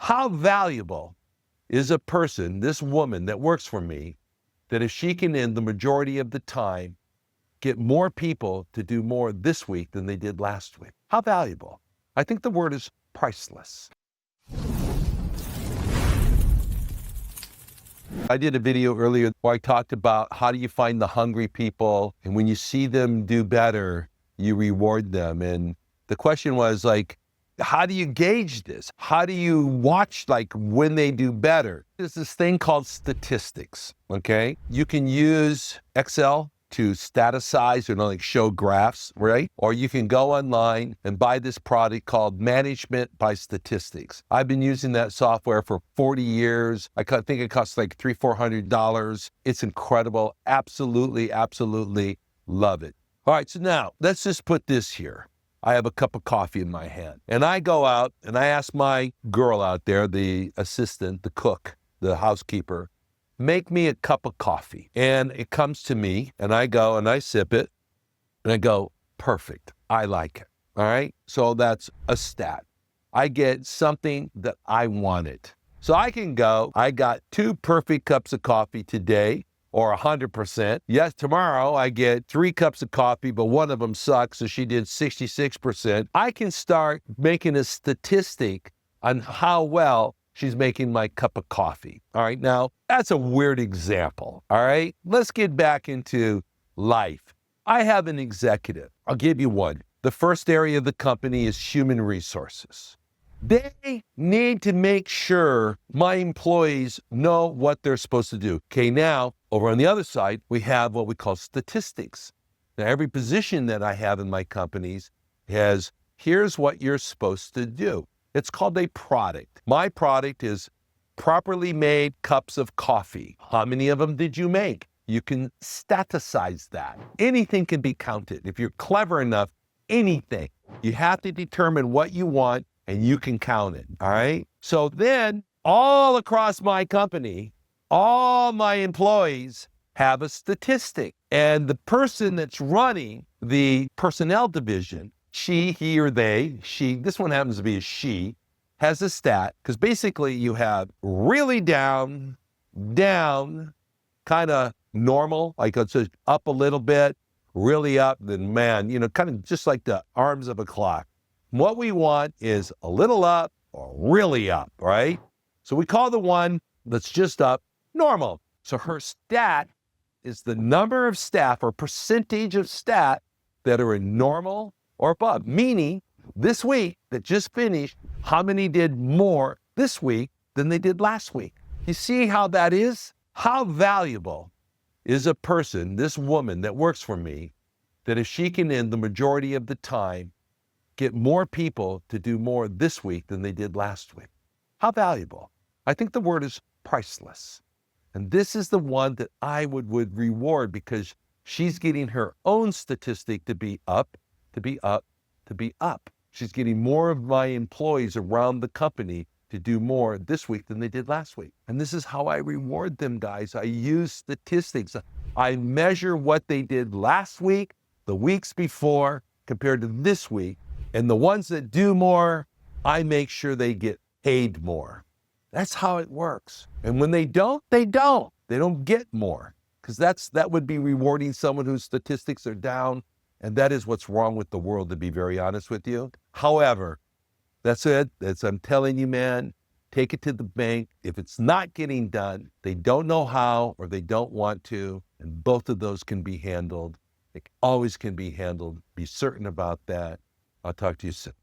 How valuable is a person, this woman that works for me, that if she can, in the majority of the time, get more people to do more this week than they did last week? How valuable? I think the word is priceless. I did a video earlier where I talked about how do you find the hungry people, and when you see them do better, you reward them. And the question was like, how do you gauge this? How do you watch like when they do better? There's this thing called statistics, okay? You can use Excel to staticize or like show graphs, right? Or you can go online and buy this product called Management by Statistics. I've been using that software for 40 years. I think it costs like $300-400. It's incredible. Absolutely, absolutely love it. All right, so now let's just put this here. I have a cup of coffee in my hand and I go out and I ask my girl out there, the assistant, the cook, the housekeeper, make me a cup of coffee. And it comes to me and I go and I sip it and I go, perfect. I like it. All right. So that's a stat. I get something that I wanted. So I can go, I got 2 perfect cups of coffee today, or 100%. Yes, tomorrow I get 3 cups of coffee, but one of them sucks, so she did 66%. I can start making a statistic on how well she's making my cup of coffee. All right, now that's a weird example. All right, let's get back into life. I have an executive. I'll give you one. The first area of the company is human resources. They need to make sure my employees know what they're supposed to do. Okay, now, over on the other side, we have what we call statistics. Now, every position that I have in my companies has, here's what you're supposed to do. It's called a product. My product is properly made cups of coffee. How many of them did you make? You can staticize that. Anything can be counted. If you're clever enough, anything. You have to determine what you want and you can count it, all right? So then all across my company, all my employees have a statistic. And the person that's running the personnel division, she, he, or they, she, this one happens to be a she, has a stat, because basically you have really down, kind of normal, like it's just up a little bit, really up, then man, kind of just like the arms of a clock. What we want is a little up or really up, right? So we call the one that's just up normal. So her stat is the number of staff or percentage of staff that are in normal or above, meaning this week that just finished, how many did more this week than they did last week? You see how that is? How valuable is a person, this woman that works for me, that if she can, in the majority of the time, get more people to do more this week than they did last week? How valuable? I think the word is priceless. And this is the one that I would reward because she's getting her own statistic to be up, to be up, to be up. She's getting more of my employees around the company to do more this week than they did last week. And this is how I reward them, guys. I use statistics. I measure what they did last week, the weeks before, compared to this week. And the ones that do more, I make sure they get paid more. That's how it works. And when they don't, they don't. They don't get more, because that would be rewarding someone whose statistics are down. And that is what's wrong with the world, to be very honest with you. However, that's it. I'm telling you, man, take it to the bank. If it's not getting done, they don't know how or they don't want to. And both of those can be handled. They always can be handled. Be certain about that. I'll talk to you soon.